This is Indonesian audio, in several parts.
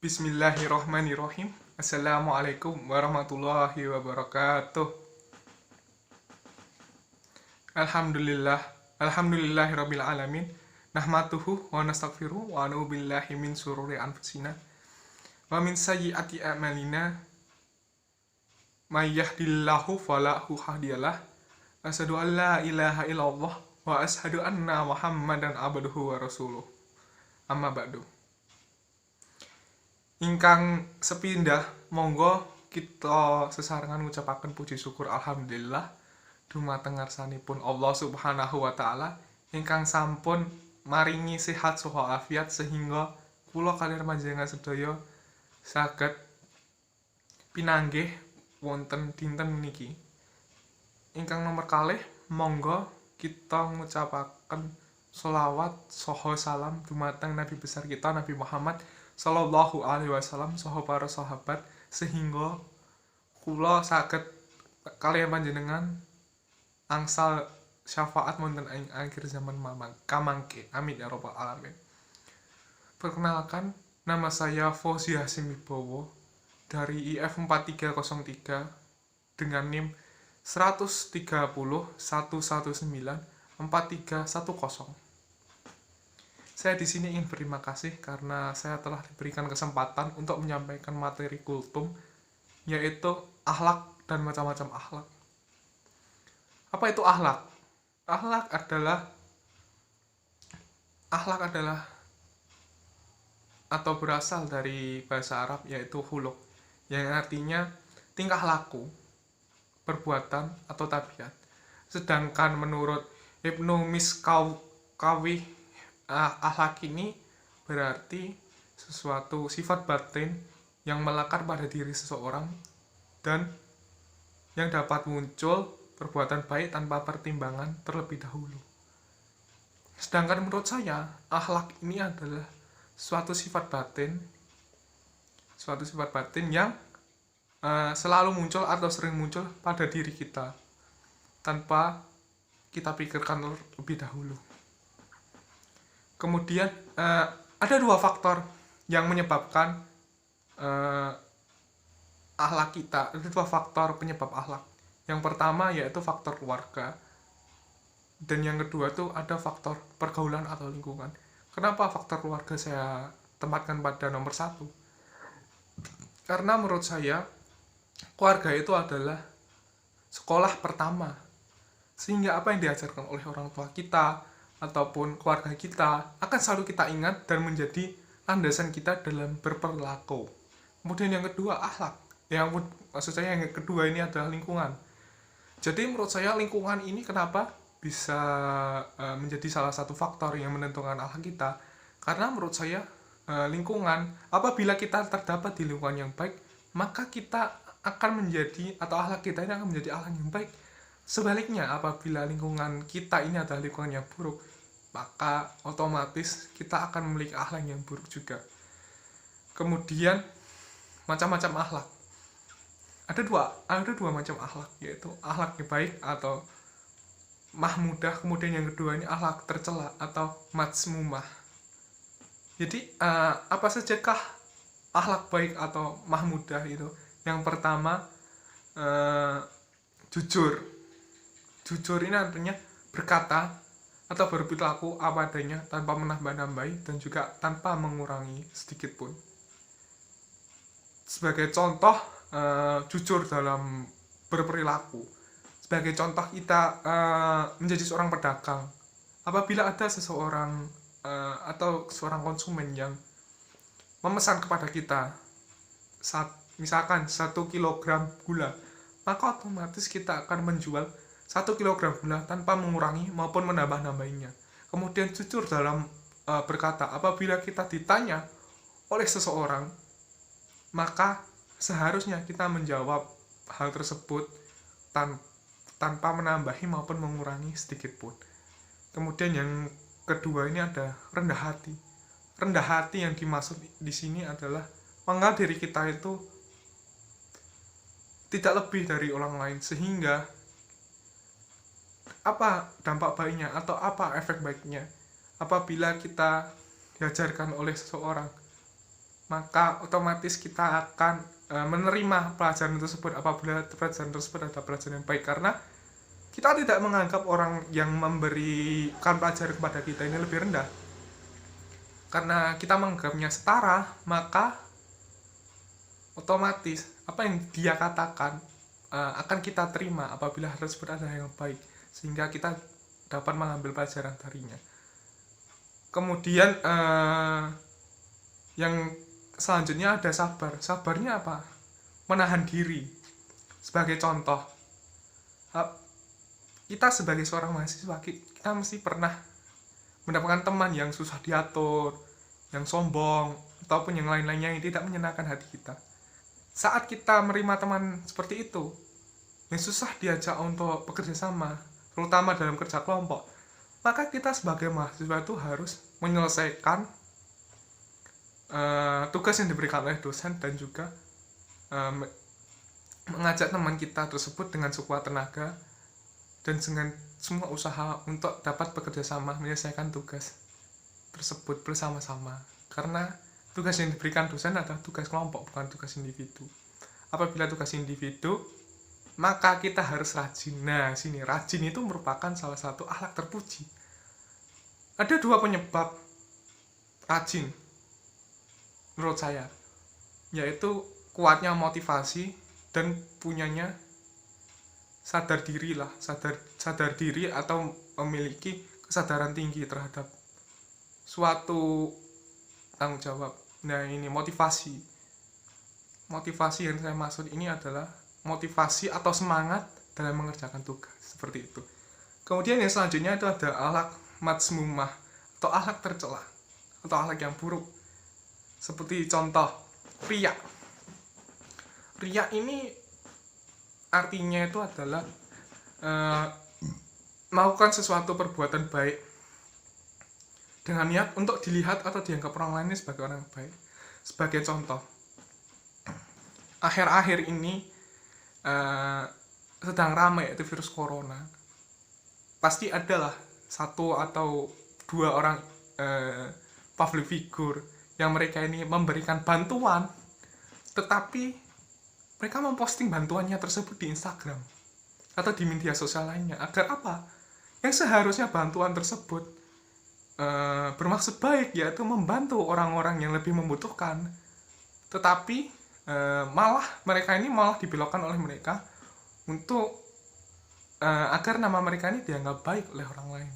Bismillahirrohmanirrohim. Assalamualaikum warahmatullahi wabarakatuh. Alhamdulillah, alhamdulillahirabbil alamin. Nahmaduhu wa nastaghfiruh wa a'udzu billahi min syururi anfusina wa min sayyiati a'malina. May yahdihillahu fala mudhillalah. Asyhadu an la ilaha illallah wa asyhadu anna Muhammadan abduhu wa rasuluh. Amma ba'du. Ingkang sepindah, monggo kita sesarengan ngucapaken puji syukur alhamdulillah dumateng ngarsanipun Allah Subhanahu wa taala ingkang sampun maringi sehat saha afiat sehingga kula kaliyan panjenengan sedaya saged pinanggih wonten dinten niki. Ingkang nomor kalih, monggo kita ngucapaken sholawat saha salam dumateng Nabi besar kita Nabi Muhammad Sallallahu alaihi wasallam saha para sahabat sehingga kula saged kaliyan panjenengan angsal syafaat wonten ing akhir zaman kamangke. Amin ya rabbal alamin. Perkenalkan, nama saya Fauzi Hasyim Wibowo dari IF 4303 dengan NIM 130.119.4310. Saya di sini ingin berterima kasih karena saya telah diberikan kesempatan untuk menyampaikan materi kultum, yaitu akhlak dan macam-macam akhlak. Apa itu akhlak? Akhlak adalah atau berasal dari bahasa Arab yaitu khuluq, yang artinya tingkah laku, perbuatan atau tabiat. Sedangkan menurut Ibnu Miskawih, akhlak ini berarti sesuatu sifat batin yang melekat pada diri seseorang dan yang dapat muncul perbuatan baik tanpa pertimbangan terlebih dahulu. Sedangkan menurut saya, akhlak ini adalah suatu sifat batin yang selalu muncul atau sering muncul pada diri kita tanpa kita pikirkan lebih dahulu. Kemudian ada dua faktor yang menyebabkan akhlak kita. Ada dua faktor penyebab akhlak. Yang pertama yaitu faktor keluarga, dan yang kedua tuh ada faktor pergaulan atau lingkungan. Kenapa faktor keluarga saya tempatkan pada nomor satu? Karena menurut saya keluarga itu adalah sekolah pertama, sehingga apa yang diajarkan oleh orang tua kita ataupun keluarga kita akan selalu kita ingat dan menjadi landasan kita dalam berperilaku. Kemudian yang kedua akhlak. Maksud saya yang kedua ini adalah lingkungan. Jadi menurut saya lingkungan ini kenapa bisa menjadi salah satu faktor yang menentukan akhlak kita? Karena menurut saya lingkungan, apabila kita terdapat di lingkungan yang baik, maka kita akan menjadi, atau akhlak kita ini akan menjadi akhlak yang baik. Sebaliknya, apabila lingkungan kita ini adalah lingkungan yang buruk, maka otomatis kita akan memiliki akhlak yang buruk juga. Kemudian macam-macam akhlak. Ada dua macam akhlak, yaitu akhlak yang baik atau mahmudah. Kemudian yang kedua ini akhlak tercela atau mazmumah. Jadi apa sajakah akhlak baik atau mahmudah itu? Yang pertama jujur. Jujur ini artinya berkata atau berperilaku apa adanya tanpa menambah-nambahi dan juga tanpa mengurangi sedikit pun. Sebagai contoh, jujur dalam berperilaku. Sebagai contoh kita menjadi seorang pedagang. Apabila ada seseorang atau seorang konsumen yang memesan kepada kita misalkan 1 kilogram gula, maka otomatis kita akan menjual 1 kilogram gula tanpa mengurangi maupun menambah-nambahinya. Kemudian jujur dalam berkata, apabila kita ditanya oleh seseorang, maka seharusnya kita menjawab hal tersebut tanpa menambahi maupun mengurangi sedikit pun. Kemudian yang kedua ini ada rendah hati. Rendah hati yang dimaksud di sini adalah menganggap diri kita itu tidak lebih dari orang lain, sehingga apa dampak baiknya atau apa efek baiknya apabila kita diajarkan oleh seseorang maka otomatis kita akan menerima pelajaran tersebut apabila pelajaran tersebut adalah pelajaran yang baik, karena kita tidak menganggap orang yang memberikan pelajaran kepada kita ini lebih rendah. Karena kita menganggapnya setara, maka otomatis apa yang dia katakan akan kita terima apabila hal tersebut adalah yang baik, sehingga kita dapat mengambil pelajaran darinya. Kemudian yang selanjutnya ada sabar. Sabarnya apa? Menahan diri. Sebagai contoh, kita sebagai seorang mahasiswa, kita mesti pernah mendapatkan teman yang susah diatur, yang sombong, ataupun yang lain-lainnya yang tidak menyenangkan hati kita. Saat kita menerima teman seperti itu, yang susah diajak untuk bekerja sama, terutama dalam kerja kelompok, maka kita sebagai mahasiswa itu harus menyelesaikan tugas yang diberikan oleh dosen, dan juga mengajak teman kita tersebut dengan sekuat tenaga dan dengan semua usaha untuk dapat bekerja sama menyelesaikan tugas tersebut bersama-sama, karena tugas yang diberikan dosen adalah tugas kelompok, bukan tugas individu. Apabila tugas individu, maka kita harus rajin. Nah, sini rajin itu merupakan salah satu akhlak terpuji. Ada dua penyebab rajin menurut saya, yaitu kuatnya motivasi dan punyanya sadar diri atau memiliki kesadaran tinggi terhadap suatu tanggung jawab. Nah, ini motivasi yang saya maksud ini adalah motivasi atau semangat dalam mengerjakan tugas, seperti itu. Kemudian yang selanjutnya itu ada akhlak matsmumah atau akhlak tercela atau akhlak yang buruk. Seperti contoh riya. Riya ini artinya itu adalah melakukan sesuatu perbuatan baik dengan niat untuk dilihat atau dianggap orang lain sebagai orang yang baik. Sebagai contoh, akhir-akhir ini sedang ramai yaitu virus corona. Pasti adalah satu atau dua orang public figure yang mereka ini memberikan bantuan, tetapi mereka memposting bantuannya tersebut di Instagram atau di media sosial lainnya. Agar apa? Yang seharusnya bantuan tersebut bermaksud baik, yaitu membantu orang-orang yang lebih membutuhkan, tetapi malah mereka ini malah dibelokkan oleh mereka untuk agar nama mereka ini dianggap baik oleh orang lain.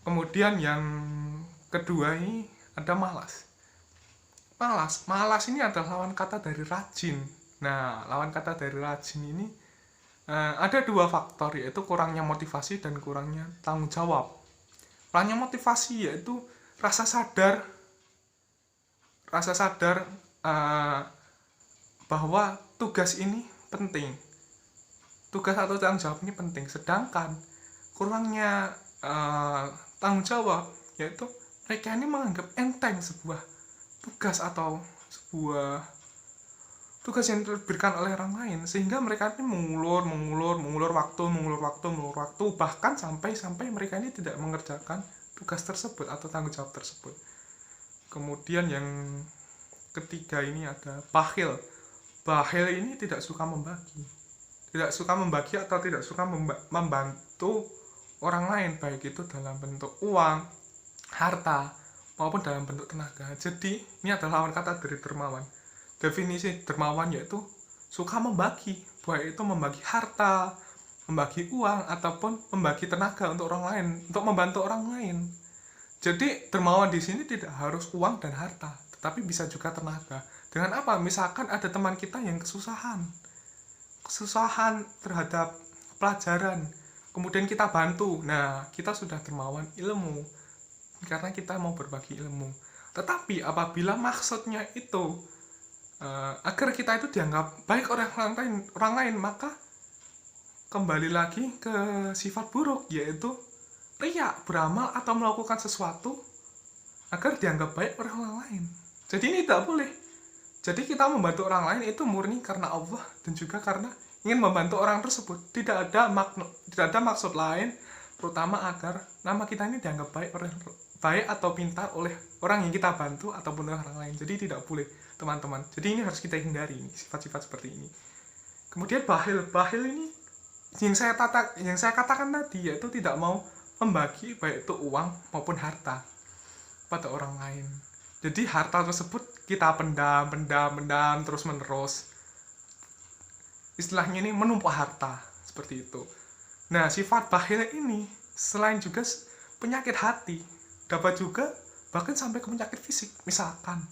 Kemudian yang kedua ini ada malas. Malas ini adalah lawan kata dari rajin. Nah, lawan kata dari rajin ini ada dua faktor, yaitu kurangnya motivasi dan kurangnya tanggung jawab. Kurangnya motivasi yaitu rasa sadar bahwa tugas ini penting, tugas atau tanggung jawab ini penting. Sedangkan kurangnya tanggung jawab yaitu mereka ini menganggap enteng sebuah tugas atau sebuah tugas yang diberikan oleh orang lain, sehingga mereka ini mengulur waktu, bahkan sampai mereka ini tidak mengerjakan tugas tersebut atau tanggung jawab tersebut. Kemudian yang ketiga ini ada bakhil. Bakhil ini tidak suka membagi atau tidak suka membantu orang lain, baik itu dalam bentuk uang, harta, maupun dalam bentuk tenaga. Jadi ini adalah lawan kata dari dermawan. Definisi dermawan yaitu suka membagi, baik itu membagi harta, membagi uang, ataupun membagi tenaga untuk orang lain, untuk membantu orang lain. Jadi dermawan di sini tidak harus uang dan harta, tetapi bisa juga tenaga. Dengan apa? Misalkan ada teman kita yang kesusahan terhadap pelajaran, kemudian kita bantu. Nah, kita sudah dermawan ilmu karena kita mau berbagi ilmu. Tetapi apabila maksudnya itu agar kita itu dianggap baik oleh orang lain, maka kembali lagi ke sifat buruk, yaitu riya, beramal atau melakukan sesuatu agar dianggap baik oleh orang lain. Jadi ini tidak boleh. Jadi kita membantu orang lain itu murni karena Allah dan juga karena ingin membantu orang tersebut. Tidak ada maksud lain, terutama agar nama kita ini dianggap baik baik atau pintar oleh orang yang kita bantu ataupun oleh orang lain. Jadi tidak boleh, teman-teman. Jadi ini harus kita hindari nih, sifat-sifat seperti ini. Kemudian bahil ini yang saya katakan tadi, yaitu tidak mau membagi baik itu uang maupun harta pada orang lain. Jadi harta tersebut kita pendam terus menerus. Istilahnya ini menumpuk harta seperti itu. Nah, sifat bakhil ini selain juga penyakit hati, dapat juga bahkan sampai ke penyakit fisik. Misalkan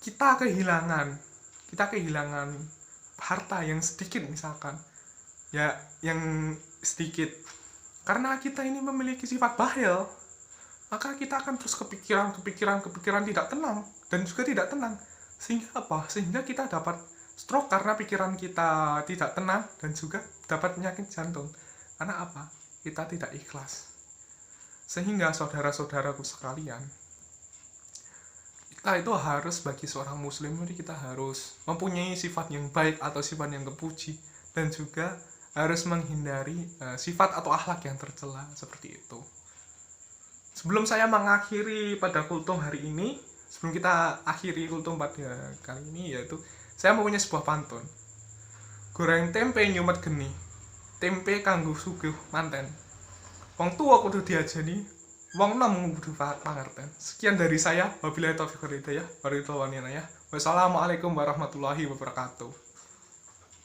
kita kehilangan harta yang sedikit, misalkan ya yang sedikit, karena kita ini memiliki sifat bakhil, maka kita akan terus kepikiran tidak tenang dan juga tidak tenang. Sehingga apa? Sehingga kita dapat stroke karena pikiran kita tidak tenang, dan juga dapat penyakit jantung. Karena apa? Kita tidak ikhlas. Sehingga saudara-saudaraku sekalian, kita itu harus, bagi seorang muslim ini kita harus mempunyai sifat yang baik atau sifat yang terpuji, dan juga harus menghindari sifat atau akhlak yang tercela seperti itu. Sebelum saya mengakhiri pada kultum hari ini, sebelum kita akhiri kultum pada kali ini, yaitu saya mempunyai sebuah pantun. Goreng tempe nyumet geni, tempe kanggo sugih manten. Wong tuwa kudu diajeni, wong nom kudu pangerten. Sekian dari saya, wabillahi taufiq wal hidayah. Wassalamualaikum warahmatullahi wabarakatuh.